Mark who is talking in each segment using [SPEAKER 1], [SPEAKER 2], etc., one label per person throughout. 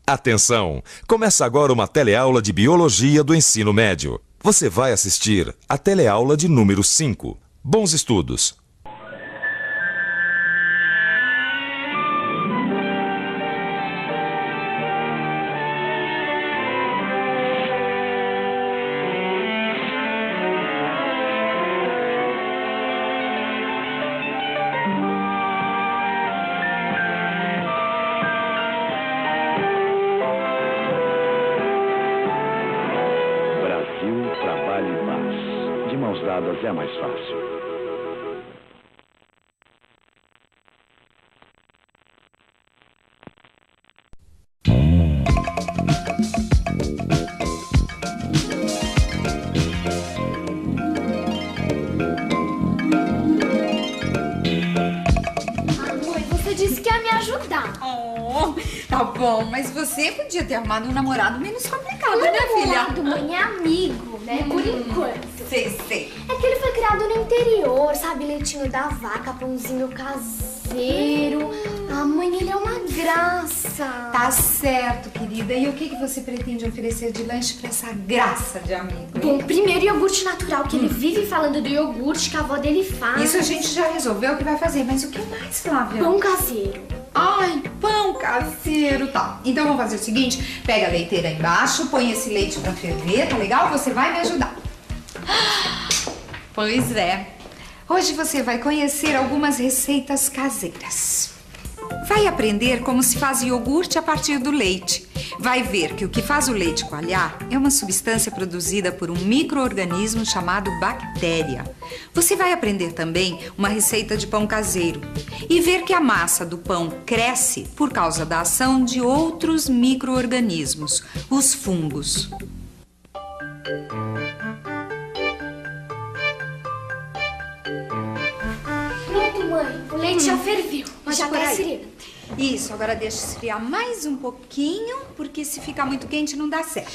[SPEAKER 1] Atenção! Começa agora uma teleaula de Biologia do Ensino Médio. Você vai assistir a teleaula de número 5. Bons estudos!
[SPEAKER 2] Trabalho e paz. De mãos dadas é mais fácil.
[SPEAKER 3] Mãe, você disse que ia me ajudar.
[SPEAKER 4] Oh, tá bom, mas você podia ter arrumado um namorado menos complicado, né, filha?
[SPEAKER 3] Namorado, mãe, é amigo, né? Por enquanto.
[SPEAKER 4] Sei.
[SPEAKER 3] É que ele foi criado no interior, sabe? Leitinho da vaca, pãozinho caseiro. Ah, mãe, ele é uma graça.
[SPEAKER 4] Tá certo, querida. E o que você pretende oferecer de lanche pra essa graça de amigo, hein?
[SPEAKER 3] Bom, primeiro iogurte natural, que ele vive falando do iogurte que a avó dele faz.
[SPEAKER 4] Isso a gente já resolveu que vai fazer, mas o que mais, Flávia?
[SPEAKER 3] Pão caseiro.
[SPEAKER 4] Ai, pão caseiro, tá. Então vamos fazer o seguinte, pega a leiteira aí embaixo, põe esse leite pra ferver, tá legal? Você vai me ajudar. Pois é. Hoje você vai conhecer algumas receitas caseiras. Vai aprender como se faz iogurte a partir do leite. Vai ver que o que faz o leite coalhar é uma substância produzida por um micro-organismo chamado bactéria. Você vai aprender também uma receita de pão caseiro e ver que a massa do pão cresce por causa da ação de outros micro-organismos, os fungos.
[SPEAKER 3] Pronto, mãe. O leite já ferveu.
[SPEAKER 4] Pode
[SPEAKER 3] Já
[SPEAKER 4] pôr
[SPEAKER 3] tá
[SPEAKER 4] aí.
[SPEAKER 3] sereno.
[SPEAKER 4] Isso, agora deixa esfriar mais um pouquinho, porque se ficar muito quente não dá certo.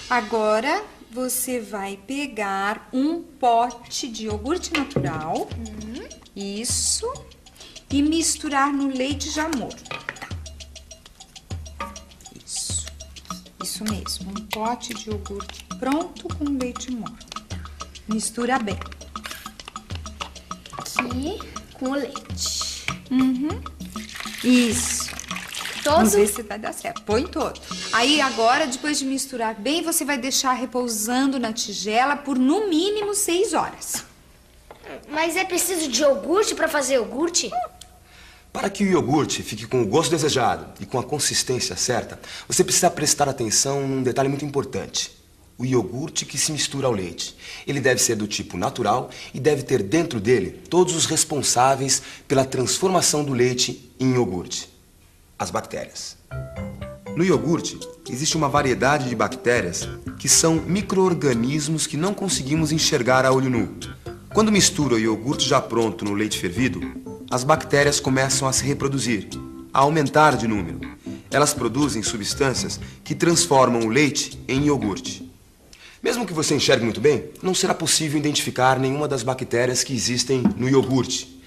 [SPEAKER 4] Agora você vai pegar um pote de iogurte natural, isso, e misturar no leite já morno. Tá. Isso mesmo, um pote de iogurte pronto com leite morno. Mistura bem.
[SPEAKER 3] Aqui com o leite.
[SPEAKER 4] Isso.
[SPEAKER 3] Todo?
[SPEAKER 4] Vamos ver se vai dar certo. Põe todo. Aí agora, depois de misturar bem, você vai deixar repousando na tigela por no mínimo 6 horas.
[SPEAKER 3] Mas é preciso de iogurte pra fazer iogurte?
[SPEAKER 5] Para que o iogurte fique com o gosto desejado e com a consistência certa, você precisa prestar atenção num detalhe muito importante. O iogurte que se mistura ao leite. Ele deve ser do tipo natural e deve ter dentro dele todos os responsáveis pela transformação do leite em iogurte. As bactérias. No iogurte, existe uma variedade de bactérias que são micro-organismos que não conseguimos enxergar a olho nu. Quando mistura o iogurte já pronto no leite fervido, as bactérias começam a se reproduzir, a aumentar de número. Elas produzem substâncias que transformam o leite em iogurte. Mesmo que você enxergue muito bem, não será possível identificar nenhuma das bactérias que existem no iogurte.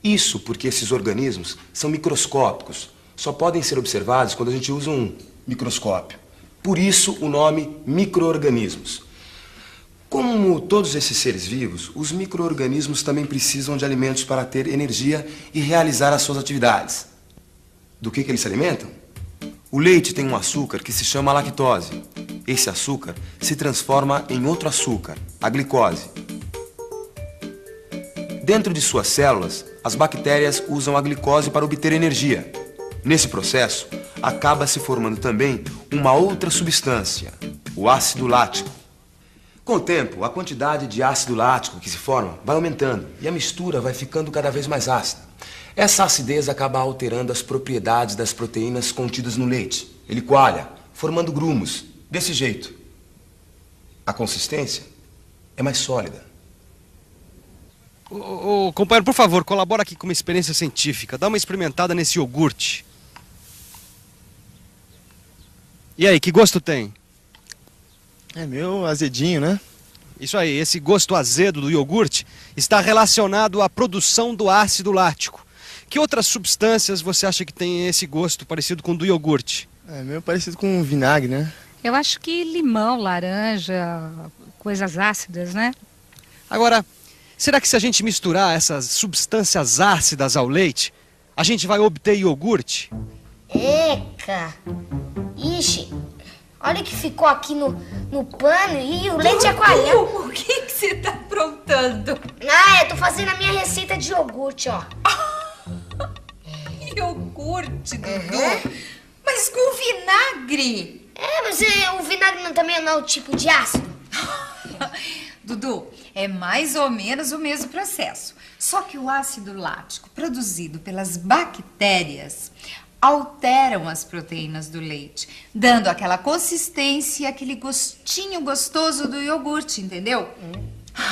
[SPEAKER 5] Isso porque esses organismos são microscópicos, só podem ser observados quando a gente usa um microscópio. Por isso o nome micro-organismos. Como todos esses seres vivos, os micro-organismos também precisam de alimentos para ter energia e realizar as suas atividades. Do que eles se alimentam? O leite tem um açúcar que se chama lactose. Esse açúcar se transforma em outro açúcar, a glicose. Dentro de suas células, as bactérias usam a glicose para obter energia. Nesse processo, acaba se formando também uma outra substância, o ácido lático. Com o tempo, a quantidade de ácido lático que se forma vai aumentando e a mistura vai ficando cada vez mais ácida. Essa acidez acaba alterando as propriedades das proteínas contidas no leite. Ele coalha, formando grumos, desse jeito. A consistência é mais sólida.
[SPEAKER 6] Ô, companheiro, por favor, colabora aqui com uma experiência científica. Dá uma experimentada nesse iogurte. E aí, que gosto tem?
[SPEAKER 7] É meio azedinho, né?
[SPEAKER 6] Isso aí, esse gosto azedo do iogurte está relacionado à produção do ácido lático. Que outras substâncias você acha que tem esse gosto parecido com o do iogurte?
[SPEAKER 7] É meio parecido com vinagre, né?
[SPEAKER 8] Eu acho que limão, laranja, coisas ácidas, né?
[SPEAKER 6] Agora, será que se a gente misturar essas substâncias ácidas ao leite, a gente vai obter iogurte?
[SPEAKER 9] Eca! Ixi, olha que ficou aqui no pano e o leite é coalhão.
[SPEAKER 4] O que você tá aprontando?
[SPEAKER 9] Ah, eu tô fazendo a minha receita de iogurte, ó.
[SPEAKER 4] Iogurte, Dudu? Mas com vinagre.
[SPEAKER 9] Mas o vinagre também não é o tipo de ácido?
[SPEAKER 4] Dudu, é mais ou menos o mesmo processo. Só que o ácido lático produzido pelas bactérias alteram as proteínas do leite, dando aquela consistência e aquele gostinho gostoso do iogurte, entendeu?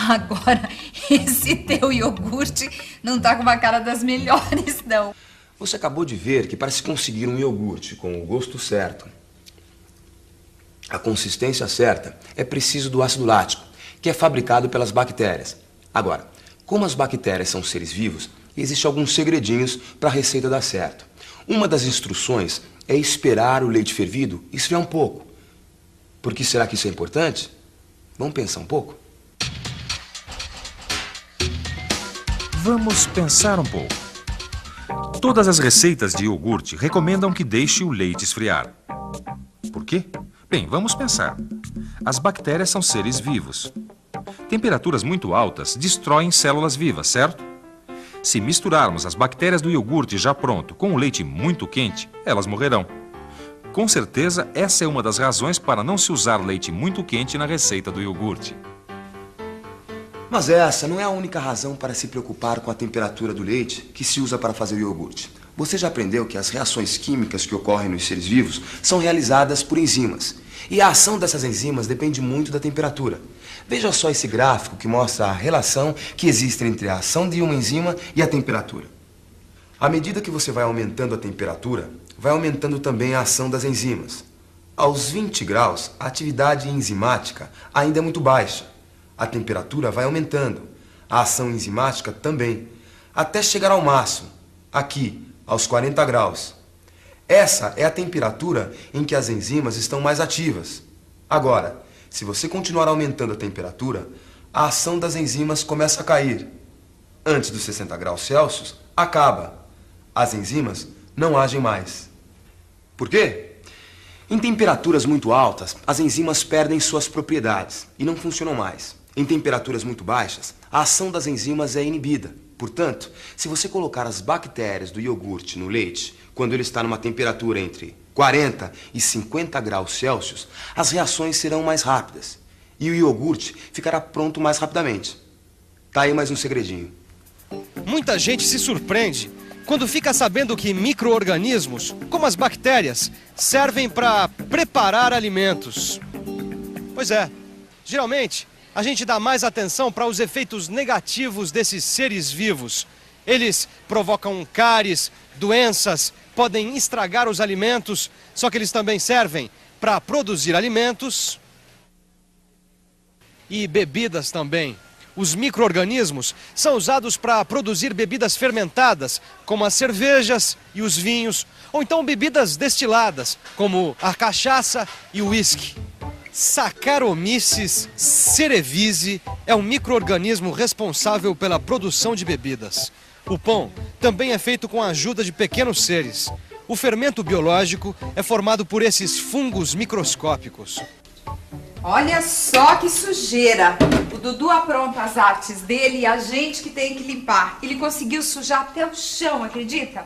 [SPEAKER 4] Agora, esse teu iogurte não tá com uma cara das melhores, não.
[SPEAKER 5] Você acabou de ver que para se conseguir um iogurte com o gosto certo, a consistência certa, é preciso do ácido lático, que é fabricado pelas bactérias. Agora, como as bactérias são seres vivos, existem alguns segredinhos para a receita dar certo. Uma das instruções é esperar o leite fervido esfriar um pouco. Por que será que isso é importante? Vamos pensar um pouco?
[SPEAKER 1] Vamos pensar um pouco. Todas as receitas de iogurte recomendam que deixe o leite esfriar. Por quê? Bem, vamos pensar. As bactérias são seres vivos. Temperaturas muito altas destroem células vivas, certo? Se misturarmos as bactérias do iogurte já pronto com o leite muito quente, elas morrerão. Com certeza, essa é uma das razões para não se usar leite muito quente na receita do iogurte.
[SPEAKER 5] Mas essa não é a única razão para se preocupar com a temperatura do leite que se usa para fazer o iogurte. Você já aprendeu que as reações químicas que ocorrem nos seres vivos são realizadas por enzimas. E a ação dessas enzimas depende muito da temperatura. Veja só esse gráfico que mostra a relação que existe entre a ação de uma enzima e a temperatura. À medida que você vai aumentando a temperatura, vai aumentando também a ação das enzimas. Aos 20 graus, a atividade enzimática ainda é muito baixa. A temperatura vai aumentando, a ação enzimática também, até chegar ao máximo, aqui, aos 40 graus. Essa é a temperatura em que as enzimas estão mais ativas. Agora, se você continuar aumentando a temperatura, a ação das enzimas começa a cair. Antes dos 60 graus Celsius, acaba. As enzimas não agem mais. Por quê? Em temperaturas muito altas, as enzimas perdem suas propriedades e não funcionam mais. Em temperaturas muito baixas, a ação das enzimas é inibida. Portanto, se você colocar as bactérias do iogurte no leite, quando ele está numa temperatura entre 40 e 50 graus Celsius, as reações serão mais rápidas e o iogurte ficará pronto mais rapidamente. Tá aí mais um segredinho.
[SPEAKER 6] Muita gente se surpreende quando fica sabendo que micro-organismos, como as bactérias, servem para preparar alimentos. Pois é, geralmente a gente dá mais atenção para os efeitos negativos desses seres vivos. Eles provocam cáries, doenças, podem estragar os alimentos, só que eles também servem para produzir alimentos e bebidas também. Os micro-organismos são usados para produzir bebidas fermentadas, como as cervejas e os vinhos, ou então bebidas destiladas, como a cachaça e o uísque. Saccharomyces cerevisiae é um micro-organismo responsável pela produção de bebidas. O pão também é feito com a ajuda de pequenos seres. O fermento biológico é formado por esses fungos microscópicos.
[SPEAKER 4] Olha só que sujeira. O Dudu apronta as artes dele e a gente que tem que limpar. Ele conseguiu sujar até o chão, acredita?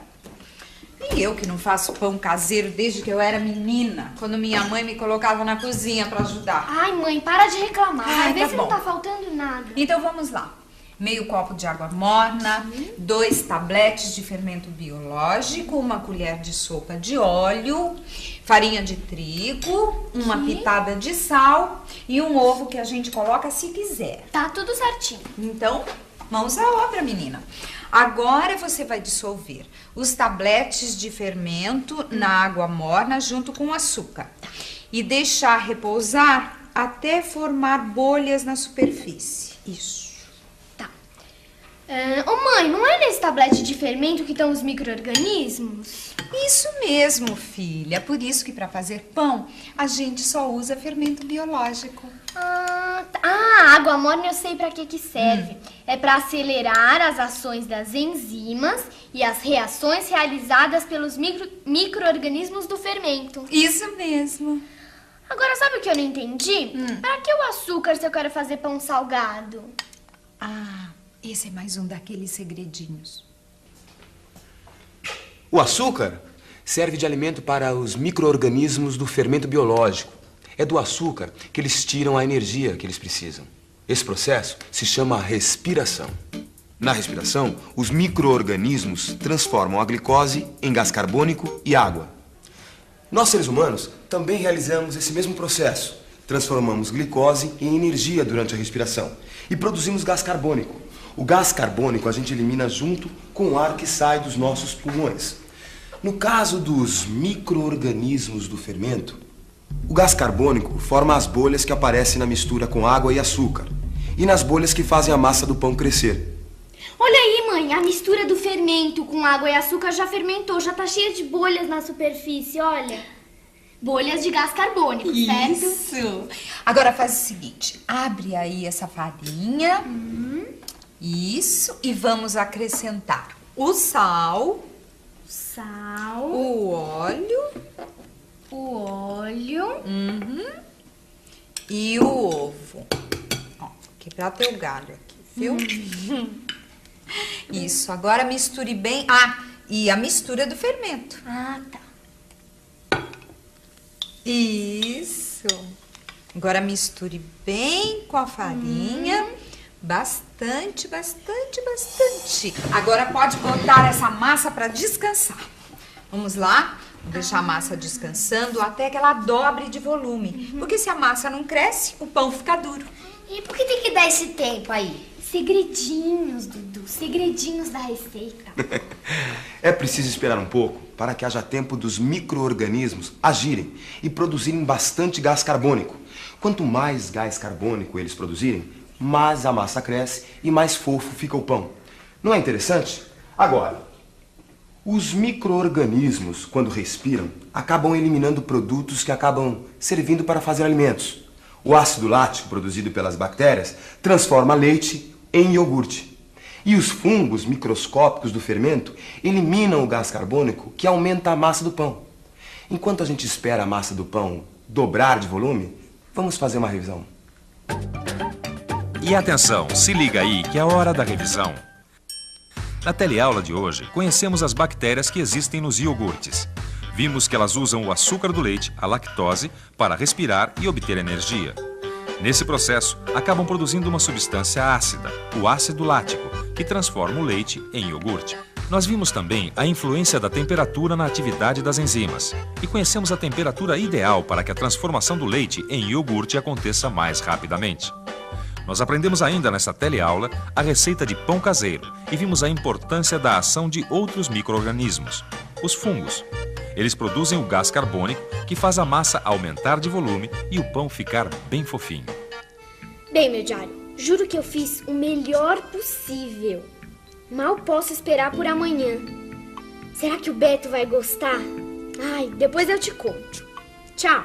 [SPEAKER 4] E eu que não faço pão caseiro desde que eu era menina, quando minha mãe me colocava na cozinha pra ajudar.
[SPEAKER 3] Ai, mãe, para de reclamar.
[SPEAKER 4] Ai,
[SPEAKER 3] Vê
[SPEAKER 4] tá
[SPEAKER 3] se
[SPEAKER 4] bom.
[SPEAKER 3] não tá faltando nada.
[SPEAKER 4] Então vamos lá. Meio copo de água morna, 2 tabletes de fermento biológico, 1 colher de sopa de óleo, farinha de trigo, uma pitada de sal e um ovo que a gente coloca se quiser.
[SPEAKER 3] Tá tudo certinho.
[SPEAKER 4] Então, mãos à obra, menina. Agora você vai dissolver os tabletes de fermento na água morna junto com o açúcar e deixar repousar até formar bolhas na superfície. Isso.
[SPEAKER 3] Ô Mãe, não é nesse tablete de fermento que estão os micro-organismos?
[SPEAKER 4] Isso mesmo, filha. Por isso que para fazer pão, a gente só usa fermento biológico.
[SPEAKER 3] A água morna eu sei para que serve. É para acelerar as ações das enzimas e as reações realizadas pelos micro-organismos do fermento.
[SPEAKER 4] Isso mesmo.
[SPEAKER 3] Agora, sabe o que eu não entendi? Para que o açúcar se eu quero fazer pão salgado?
[SPEAKER 4] Esse é mais um daqueles segredinhos.
[SPEAKER 5] O açúcar serve de alimento para os micro-organismos do fermento biológico. É do açúcar que eles tiram a energia que eles precisam. Esse processo se chama respiração. Na respiração, os micro-organismos transformam a glicose em gás carbônico e água. Nós, seres humanos, também realizamos esse mesmo processo. Transformamos glicose em energia durante a respiração e produzimos gás carbônico. O gás carbônico a gente elimina junto com o ar que sai dos nossos pulmões. No caso dos micro-organismos do fermento, o gás carbônico forma as bolhas que aparecem na mistura com água e açúcar e nas bolhas que fazem a massa do pão crescer.
[SPEAKER 3] Olha aí, mãe, a mistura do fermento com água e açúcar já fermentou, já tá cheia de bolhas na superfície, olha. Bolhas de gás carbônico, certo?
[SPEAKER 4] Isso. Agora faz o seguinte, abre aí essa farinha. Isso, e vamos acrescentar o sal, o óleo, e o ovo. Ó, quebrar teu galho aqui, viu? Isso, agora misture bem. E a mistura do fermento.
[SPEAKER 3] Tá.
[SPEAKER 4] Isso. Agora misture bem com a farinha. Bastante, bastante, bastante. Agora pode botar essa massa para descansar. Vamos lá? Vou deixar a massa descansando até que ela dobre de volume. Porque se a massa não cresce, o pão fica duro.
[SPEAKER 9] E por que tem que dar esse tempo aí?
[SPEAKER 3] Segredinhos, Dudu. Segredinhos da receita.
[SPEAKER 5] É preciso esperar um pouco para que haja tempo dos micro-organismos agirem e produzirem bastante gás carbônico. Quanto mais gás carbônico eles produzirem, mais a massa cresce e mais fofo fica o pão. Não é interessante? Agora, os micro-organismos, quando respiram, acabam eliminando produtos que acabam servindo para fazer alimentos. O ácido lático produzido pelas bactérias transforma leite em iogurte. E os fungos microscópicos do fermento eliminam o gás carbônico que aumenta a massa do pão. Enquanto a gente espera a massa do pão dobrar de volume, vamos fazer uma revisão.
[SPEAKER 1] E atenção, se liga aí que é a hora da revisão. Na teleaula de hoje, conhecemos as bactérias que existem nos iogurtes. Vimos que elas usam o açúcar do leite, a lactose, para respirar e obter energia. Nesse processo, acabam produzindo uma substância ácida, o ácido lático, que transforma o leite em iogurte. Nós vimos também a influência da temperatura na atividade das enzimas e conhecemos a temperatura ideal para que a transformação do leite em iogurte aconteça mais rapidamente. Nós aprendemos ainda nessa teleaula a receita de pão caseiro e vimos a importância da ação de outros micro-organismos, os fungos. Eles produzem o gás carbônico que faz a massa aumentar de volume e o pão ficar bem fofinho.
[SPEAKER 3] Bem, meu diário, juro que eu fiz o melhor possível. Mal posso esperar por amanhã. Será que o Beto vai gostar? Ai, depois eu te conto. Tchau!